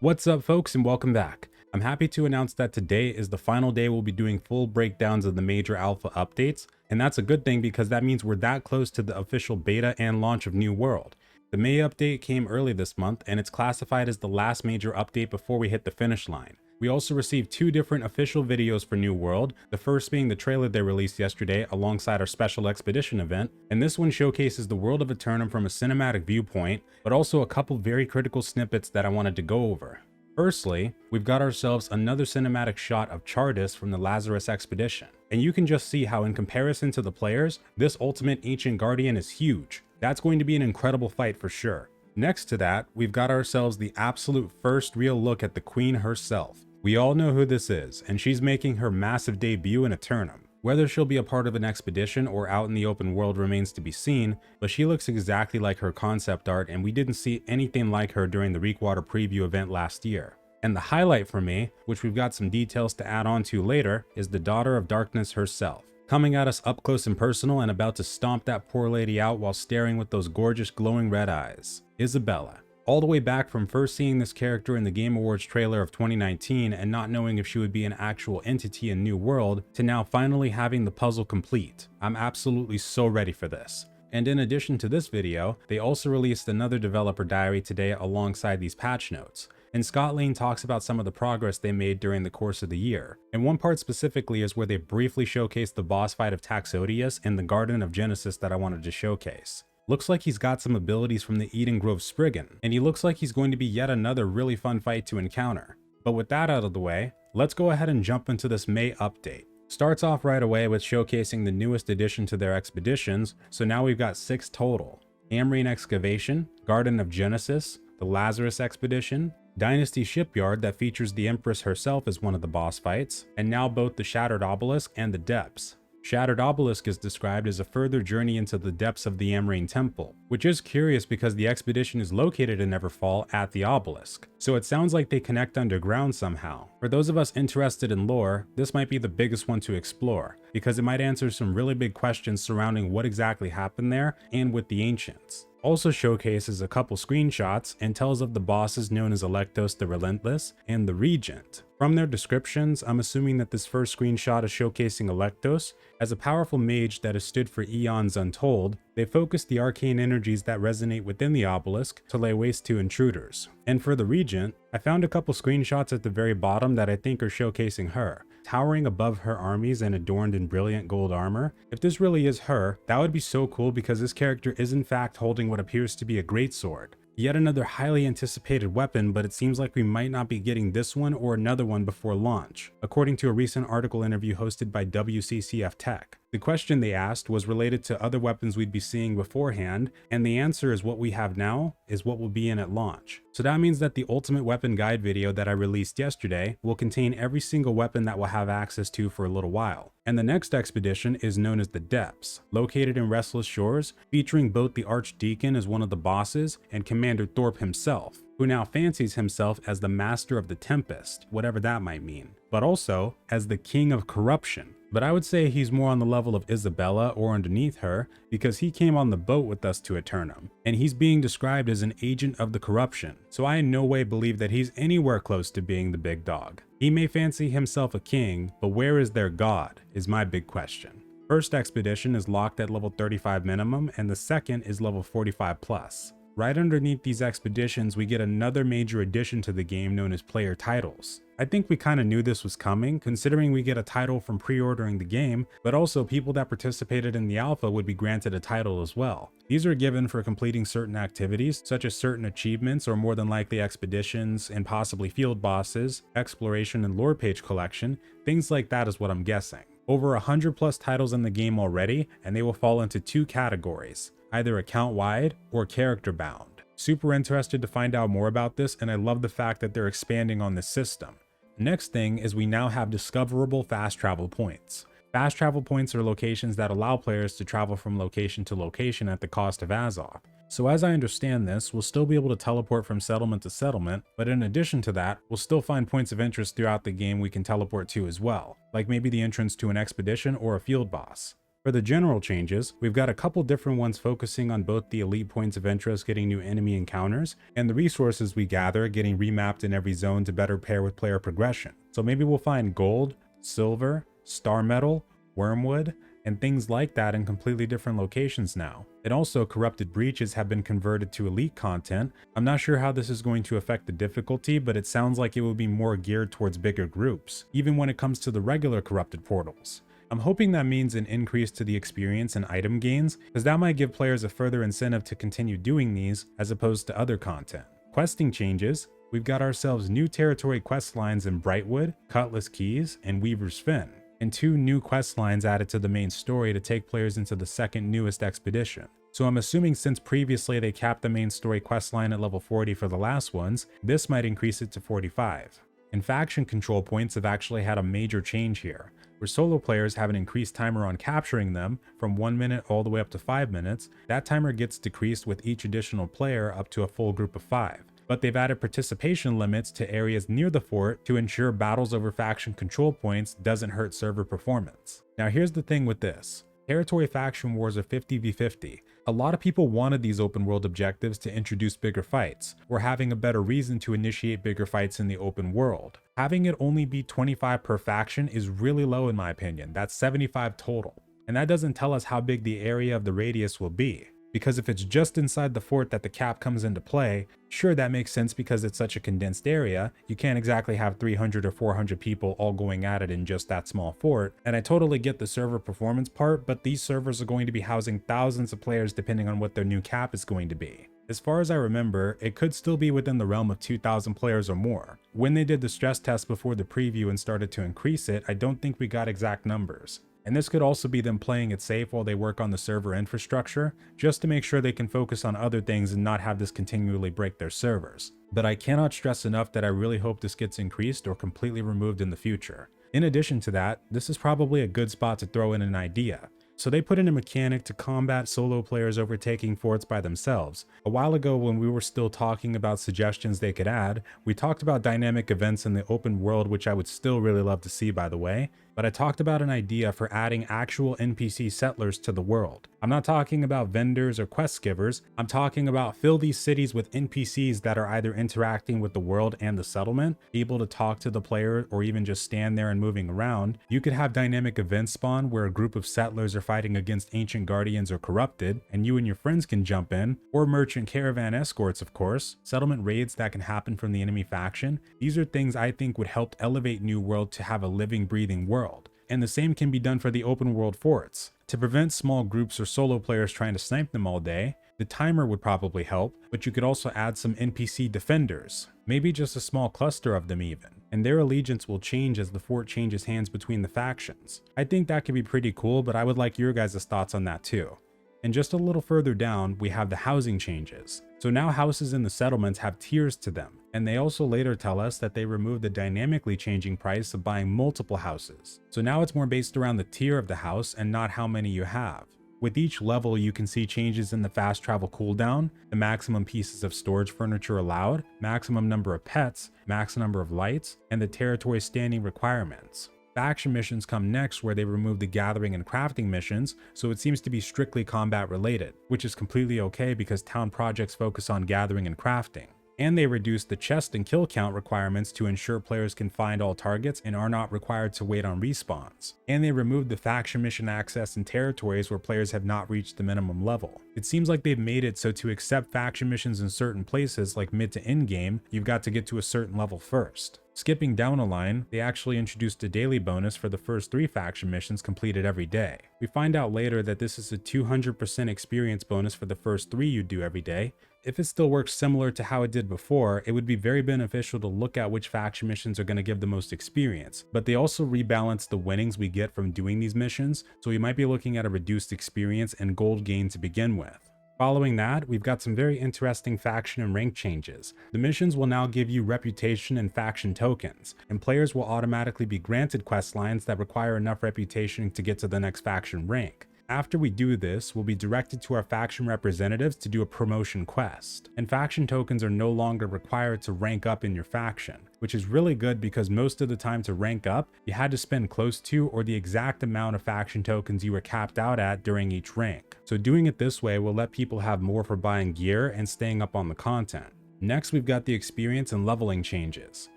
What's up folks and welcome back. I'm happy to announce that today is the final day we'll be doing full breakdowns of the major alpha updates, and that's a good thing because that means we're that close to the official beta and launch of New World. The May update came early this month and it's classified as the last major update before we hit the finish line. We also received two different official videos for New World, the first being the trailer they released yesterday alongside our special expedition event, and this one showcases the world of Aeternum from a cinematic viewpoint, but also a couple very critical snippets that I wanted to go over. Firstly, we've got ourselves another cinematic shot of Chartis from the Lazarus expedition, and you can just see how in comparison to the players, this ultimate ancient guardian is huge. That's going to be an incredible fight for sure. Next to that, we've got ourselves the absolute first real look at the Queen herself. We all know who this is, and she's making her massive debut in Aeternum. Whether she'll be a part of an expedition or out in the open world remains to be seen, but she looks exactly like her concept art and we didn't see anything like her during the Reekwater preview event last year. And the highlight for me, which we've got some details to add on to later, is the Daughter of Darkness herself. Coming at us up close and personal and about to stomp that poor lady out while staring with those gorgeous glowing red eyes. Isabella. All the way back from first seeing this character in the Game Awards trailer of 2019 and not knowing if she would be an actual entity in New World, to now finally having the puzzle complete. I'm absolutely so ready for this. And in addition to this video, they also released another developer diary today alongside these patch notes. And Scott Lane talks about some of the progress they made during the course of the year. And one part specifically is where they briefly showcased the boss fight of Taxodius in the Garden of Genesis that I wanted to showcase. Looks like he's got some abilities from the Eden Grove Spriggan, and he looks like he's going to be yet another really fun fight to encounter. But with that out of the way, let's go ahead and jump into this May update. Starts off right away with showcasing the newest addition to their expeditions, so now we've got 6 total. Amrine Excavation, Garden of Genesis, the Lazarus Expedition, Dynasty Shipyard that features the Empress herself as one of the boss fights, and now both the Shattered Obelisk and the Depths. Shattered Obelisk is described as a further journey into the depths of the Amrine Temple, which is curious because the expedition is located in Neverfall at the obelisk, so it sounds like they connect underground somehow. For those of us interested in lore, this might be the biggest one to explore, because it might answer some really big questions surrounding what exactly happened there and with the ancients. Also showcases a couple screenshots and tells of the bosses known as Electos the Relentless and the Regent. From their descriptions, I'm assuming that this first screenshot is showcasing Electos as a powerful mage that has stood for eons untold. They focus the arcane energies that resonate within the obelisk to lay waste to intruders. And for the Regent, I found a couple screenshots at the very bottom that I think are showcasing her, towering above her armies and adorned in brilliant gold armor. If this really is her, that would be so cool because this character is in fact holding what appears to be a greatsword. Yet another highly anticipated weapon, but it seems like we might not be getting this one or another one before launch, according to a recent article interview hosted by WCCF Tech. The question they asked was related to other weapons we'd be seeing beforehand, and the answer is what we have now is what will be in at launch. So that means that the Ultimate Weapon Guide video that I released yesterday will contain every single weapon that we'll have access to for a little while. And the next expedition is known as the Depths, located in Restless Shores, featuring both the Archdeacon as one of the bosses and Commander Thorpe himself, who now fancies himself as the Master of the Tempest, whatever that might mean, but also as the King of Corruption. But I would say he's more on the level of Isabella or underneath her because he came on the boat with us to Aeternum, and he's being described as an agent of the corruption, so I in no way believe that he's anywhere close to being the big dog. He may fancy himself a king, but where is their god is my big question. First expedition is locked at level 35 minimum and the second is level 45 plus. Right underneath these expeditions, we get another major addition to the game known as player titles. I think we kind of knew this was coming, considering we get a title from pre-ordering the game, but also people that participated in the alpha would be granted a title as well. These are given for completing certain activities, such as certain achievements or more than likely expeditions and possibly field bosses, exploration and lore page collection, things like that is what I'm guessing. Over 100 plus titles in the game already, and they will fall into 2 categories, either account-wide or character-bound. Super interested to find out more about this, and I love the fact that they're expanding on this system. Next thing is we now have discoverable fast travel points. Fast travel points are locations that allow players to travel from location to location at the cost of Azoth. So as I understand this, we'll still be able to teleport from settlement to settlement, but in addition to that, we'll still find points of interest throughout the game we can teleport to as well, like maybe the entrance to an expedition or a field boss. For the general changes, we've got a couple different ones focusing on both the elite points of interest getting new enemy encounters, and the resources we gather getting remapped in every zone to better pair with player progression. So maybe we'll find gold, silver, star metal, wormwood, and things like that in completely different locations now. And also, corrupted breaches have been converted to elite content. I'm not sure how this is going to affect the difficulty, but it sounds like it will be more geared towards bigger groups, even when it comes to the regular corrupted portals. I'm hoping that means an increase to the experience and item gains, because that might give players a further incentive to continue doing these as opposed to other content. Questing changes, we've got ourselves new territory quest lines in Brightwood, Cutlass Keys, and Weaver's Fin, and 2 new quest lines added to the main story to take players into the second newest expedition. So I'm assuming since previously they capped the main story quest line at level 40 for the last ones, this might increase it to 45. And faction control points have actually had a major change here, where solo players have an increased timer on capturing them from 1 minute all the way up to 5 minutes. That timer gets decreased with each additional player up to a full group of 5. But they've added participation limits to areas near the fort to ensure battles over faction control points doesn't hurt server performance. Now here's the thing with this. Territory faction wars are 50v50. A lot of people wanted these open world objectives to introduce bigger fights, or having a better reason to initiate bigger fights in the open world. Having it only be 25 per faction is really low in my opinion. That's 75 total. And that doesn't tell us how big the area of the radius will be. Because if it's just inside the fort that the cap comes into play, sure, that makes sense because it's such a condensed area. You can't exactly have 300 or 400 people all going at it in just that small fort. And I totally get the server performance part, but these servers are going to be housing thousands of players depending on what their new cap is going to be. As far as I remember, it could still be within the realm of 2,000 players or more. When they did the stress test before the preview and started to increase it, I don't think we got exact numbers. And this could also be them playing it safe while they work on the server infrastructure, just to make sure they can focus on other things and not have this continually break their servers. But I cannot stress enough that I really hope this gets increased or completely removed in the future. In addition to that, this is probably a good spot to throw in an idea. So they put in a mechanic to combat solo players overtaking forts by themselves. A while ago when we were still talking about suggestions they could add, we talked about dynamic events in the open world, which I would still really love to see, by the way. But I talked about an idea for adding actual NPC settlers to the world. I'm not talking about vendors or quest givers. I'm talking about fill these cities with NPCs that are either interacting with the world and the settlement, able to talk to the player, or even just stand there and moving around. You could have dynamic events spawn where a group of settlers are fighting against ancient guardians or corrupted, and you and your friends can jump in, or merchant caravan escorts, of course, settlement raids that can happen from the enemy faction. These are things I think would help elevate New World to have a living, breathing world. And the same can be done for the open world forts. To prevent small groups or solo players trying to snipe them all day, the timer would probably help, but you could also add some NPC defenders, maybe just a small cluster of them even, and their allegiance will change as the fort changes hands between the factions. I think that could be pretty cool, but I would like your guys' thoughts on that too. And just a little further down, we have the housing changes. So now houses in the settlements have tiers to them, and they also later tell us that they removed the dynamically changing price of buying multiple houses. So now it's more based around the tier of the house and not how many you have. With each level, you can see changes in the fast travel cooldown, the maximum pieces of storage furniture allowed, maximum number of pets, max number of lights, and the territory standing requirements. Faction missions come next, where they remove the gathering and crafting missions, so it seems to be strictly combat related, which is completely okay because town projects focus on gathering and crafting. And they reduce the chest and kill count requirements to ensure players can find all targets and are not required to wait on respawns. And they removed the faction mission access in territories where players have not reached the minimum level. It seems like they've made it so to accept faction missions in certain places like mid to end game, you've got to get to a certain level first. Skipping down a line, they actually introduced a daily bonus for the first 3 faction missions completed every day. We find out later that this is a 200% experience bonus for the first 3 you do every day. If it still works similar to how it did before, it would be very beneficial to look at which faction missions are going to give the most experience, but they also rebalance the winnings we get from doing these missions, so we might be looking at a reduced experience and gold gain to begin with. Following that, we've got some very interesting faction and rank changes. The missions will now give you reputation and faction tokens, and players will automatically be granted quest lines that require enough reputation to get to the next faction rank. After we do this, we'll be directed to our faction representatives to do a promotion quest, and faction tokens are no longer required to rank up in your faction, which is really good because most of the time to rank up, you had to spend close to or the exact amount of faction tokens you were capped out at during each rank. So doing it this way will let people have more for buying gear and staying up on the content. Next, we've got the experience and leveling changes.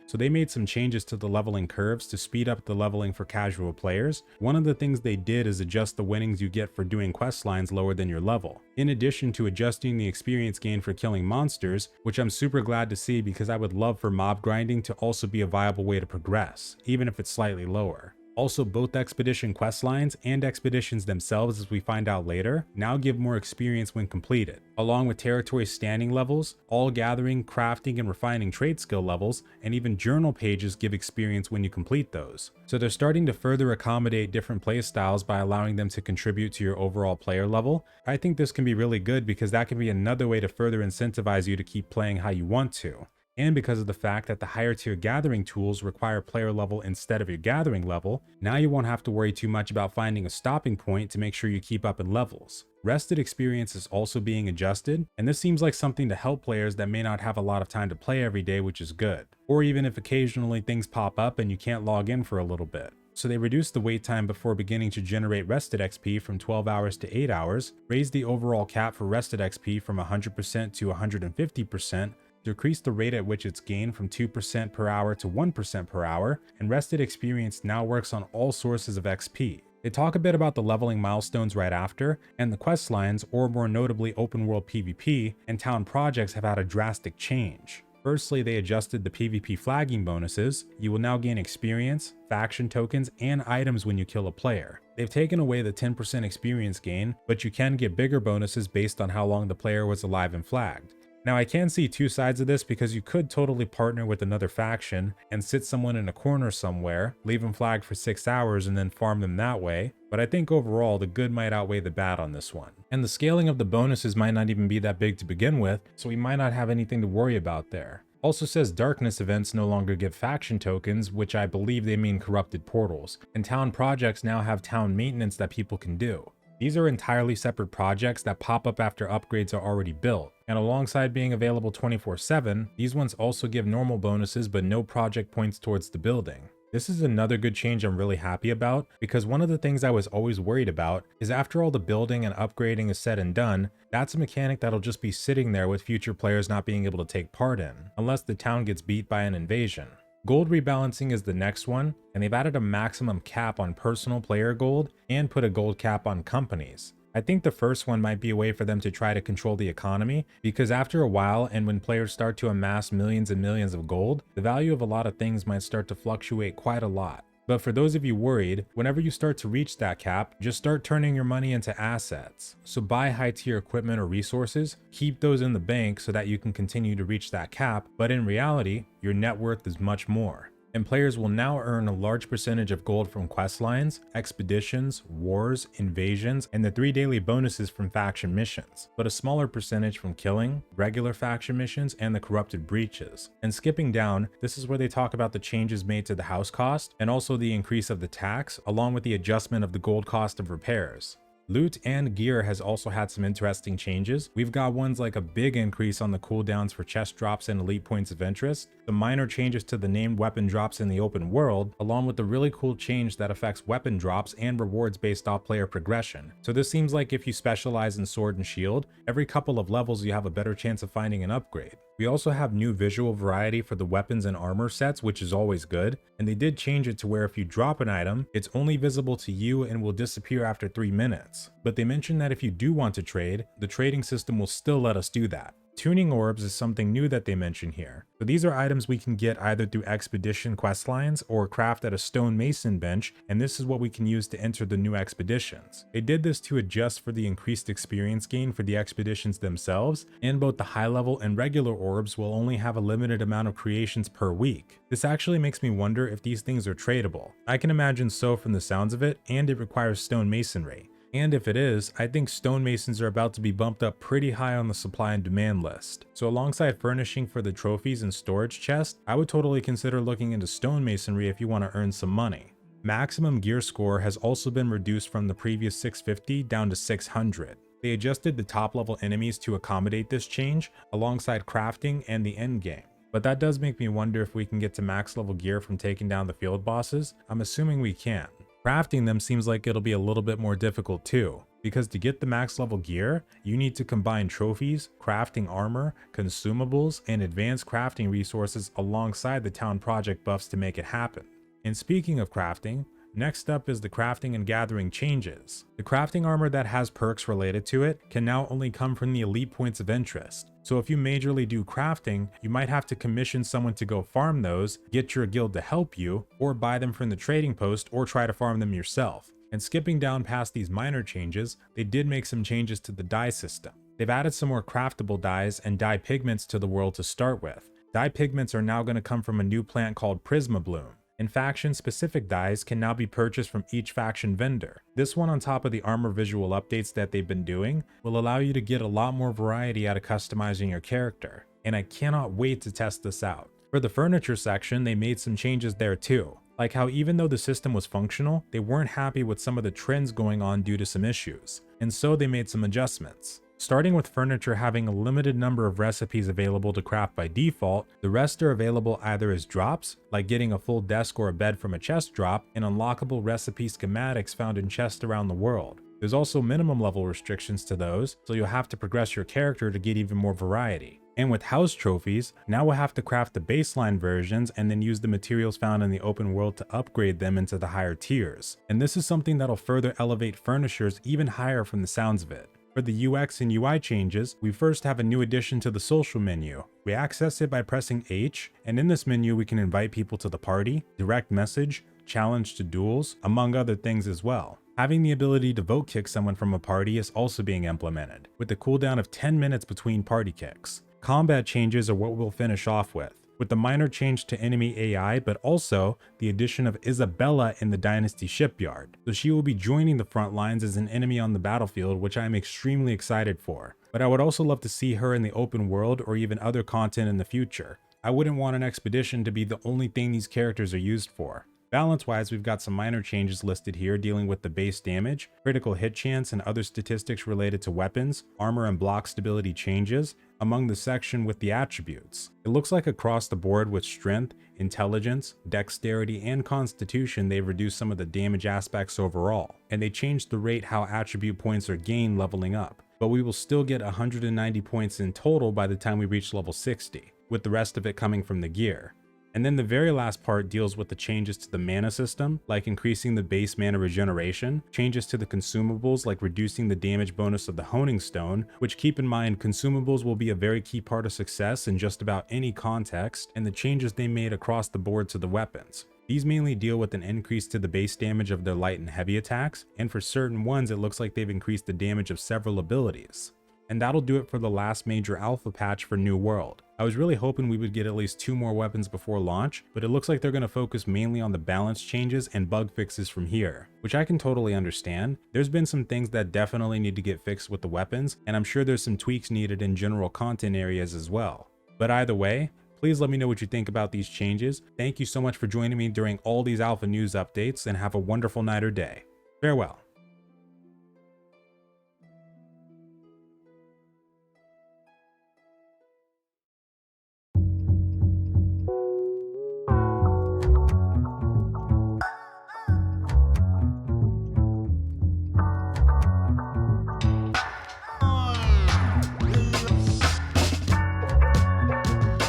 So they made some changes to the leveling curves to speed up the leveling for casual players. One of the things they did is adjust the winnings you get for doing quest lines lower than your level, in addition to adjusting the experience gain for killing monsters, which I'm super glad to see because I would love for mob grinding to also be a viable way to progress, even if it's slightly lower. Also, both expedition quest lines and expeditions themselves, as we find out later, now give more experience when completed, along with territory standing levels, all gathering, crafting, and refining trade skill levels, and even journal pages give experience when you complete those. So they're starting to further accommodate different play styles by allowing them to contribute to your overall player level. I think this can be really good because that can be another way to further incentivize you to keep playing how you want to. And because of the fact that the higher tier gathering tools require player level instead of your gathering level, now you won't have to worry too much about finding a stopping point to make sure you keep up in levels. Rested experience is also being adjusted, and this seems like something to help players that may not have a lot of time to play every day, which is good. Or even if occasionally things pop up and you can't log in for a little bit. So they reduced the wait time before beginning to generate rested XP from 12 hours to 8 hours, raised the overall cap for rested XP from 100% to 150%, decreased the rate at which it's gained from 2% per hour to 1% per hour, and rested experience now works on all sources of XP. They talk a bit about the leveling milestones right after, and the quest lines, or more notably open world PvP, and town projects have had a drastic change. Firstly, they adjusted the PvP flagging bonuses. You will now gain experience, faction tokens, and items when you kill a player. They've taken away the 10% experience gain, but you can get bigger bonuses based on how long the player was alive and flagged. Now I can see two sides of this because you could totally partner with another faction and sit someone in a corner somewhere, leave them flagged for 6 hours and then farm them that way, but I think overall the good might outweigh the bad on this one. And the scaling of the bonuses might not even be that big to begin with, so we might not have anything to worry about there. Also says darkness events no longer give faction tokens, which I believe they mean corrupted portals, and town projects now have town maintenance that people can do. These are entirely separate projects that pop up after upgrades are already built, and alongside being available 24/7, these ones also give normal bonuses but no project points towards the building. This is another good change I'm really happy about, because one of the things I was always worried about is after all the building and upgrading is said and done, that's a mechanic that'll just be sitting there with future players not being able to take part in, unless the town gets beat by an invasion. Gold rebalancing is the next one, and they've added a maximum cap on personal player gold and put a gold cap on companies. I think the first one might be a way for them to try to control the economy, because after a while and when players start to amass millions and millions of gold, the value of a lot of things might start to fluctuate quite a lot. But for those of you worried, whenever you start to reach that cap, just start turning your money into assets. So buy high tier equipment or resources, keep those in the bank so that you can continue to reach that cap, but in reality, your net worth is much more. And players will now earn a large percentage of gold from quest lines, expeditions, wars, invasions, and the 3 daily bonuses from faction missions, but a smaller percentage from killing, regular faction missions, and the corrupted breaches. And skipping down, this is where they talk about the changes made to the house cost, and also the increase of the tax, along with the adjustment of the gold cost of repairs. Loot and gear has also had some interesting changes. We've got ones like a big increase on the cooldowns for chest drops and elite points of interest, the minor changes to the named weapon drops in the open world, along with the really cool change that affects weapon drops and rewards based off player progression. So this seems like if you specialize in sword and shield, every couple of levels you have a better chance of finding an upgrade. We also have new visual variety for the weapons and armor sets, which is always good, and they did change it to where if you drop an item, it's only visible to you and will disappear after 3 minutes. But they mentioned that if you do want to trade, the trading system will still let us do that. Tuning orbs is something new that they mention here. So these are items we can get either through expedition quest lines or craft at a stonemason bench, and this is what we can use to enter the new expeditions. They did this to adjust for the increased experience gain for the expeditions themselves, and both the high level and regular orbs will only have a limited amount of creations per week. This actually makes me wonder if these things are tradable. I can imagine so from the sounds of it, and it requires stonemasonry. And if it is, I think stonemasons are about to be bumped up pretty high on the supply and demand list. So alongside furnishing for the trophies and storage chest, I would totally consider looking into stonemasonry if you want to earn some money. Maximum gear score has also been reduced from the previous 650 down to 600. They adjusted the top level enemies to accommodate this change, alongside crafting and the end game. But that does make me wonder if we can get to max level gear from taking down the field bosses. I'm assuming we can. Crafting them seems like it'll be a little bit more difficult too, because to get the max level gear, you need to combine trophies, crafting armor, consumables, and advanced crafting resources alongside the town project buffs to make it happen. And speaking of crafting, next up is the crafting and gathering changes. The crafting armor that has perks related to it can now only come from the elite points of interest. So if you majorly do crafting, you might have to commission someone to go farm those, get your guild to help you, or buy them from the trading post or try to farm them yourself. And skipping down past these minor changes, they did make some changes to the dye system. They've added some more craftable dyes and dye pigments to the world to start with. Dye pigments are now going to come from a new plant called Prisma Bloom. And faction-specific dyes can now be purchased from each faction vendor. This one, on top of the armor visual updates that they've been doing, will allow you to get a lot more variety out of customizing your character. And I cannot wait to test this out. For the furniture section, they made some changes there too. Like how even though the system was functional, they weren't happy with some of the trends going on due to some issues. And so they made some adjustments. Starting with furniture having a limited number of recipes available to craft by default, the rest are available either as drops, like getting a full desk or a bed from a chest drop, and unlockable recipe schematics found in chests around the world. There's also minimum level restrictions to those, so you'll have to progress your character to get even more variety. And with house trophies, now we'll have to craft the baseline versions and then use the materials found in the open world to upgrade them into the higher tiers. And this is something that'll further elevate furnishers even higher from the sounds of it. For the UX and UI changes, we first have a new addition to the social menu. We access it by pressing H, and in this menu we can invite people to the party, direct message, challenge to duels, among other things as well. Having the ability to vote kick someone from a party is also being implemented, with a cooldown of 10 minutes between party kicks. Combat changes are what we'll finish off with the minor change to enemy AI, but also the addition of Isabella in the Dynasty Shipyard. So she will be joining the front lines as an enemy on the battlefield, which I am extremely excited for. But I would also love to see her in the open world or even other content in the future. I wouldn't want an expedition to be the only thing these characters are used for. Balance-wise, we've got some minor changes listed here dealing with the base damage, critical hit chance, and other statistics related to weapons, armor and block stability changes, among the section with the attributes. It looks like across the board with strength, intelligence, dexterity, and constitution, they've reduced some of the damage aspects overall, and they changed the rate how attribute points are gained leveling up. But we will still get 190 points in total by the time we reach level 60, with the rest of it coming from the gear. And then the very last part deals with the changes to the mana system, like increasing the base mana regeneration, changes to the consumables like reducing the damage bonus of the honing stone, which keep in mind consumables will be a very key part of success in just about any context, and the changes they made across the board to the weapons. These mainly deal with an increase to the base damage of their light and heavy attacks, and for certain ones it looks like they've increased the damage of several abilities. And that'll do it for the last major alpha patch for New World. I was really hoping we would get at least 2 more weapons before launch, but it looks like they're going to focus mainly on the balance changes and bug fixes from here, which I can totally understand. There's been some things that definitely need to get fixed with the weapons, and I'm sure there's some tweaks needed in general content areas as well. But either way, please let me know what you think about these changes. Thank you so much for joining me during all these alpha news updates, and have a wonderful night or day. Farewell.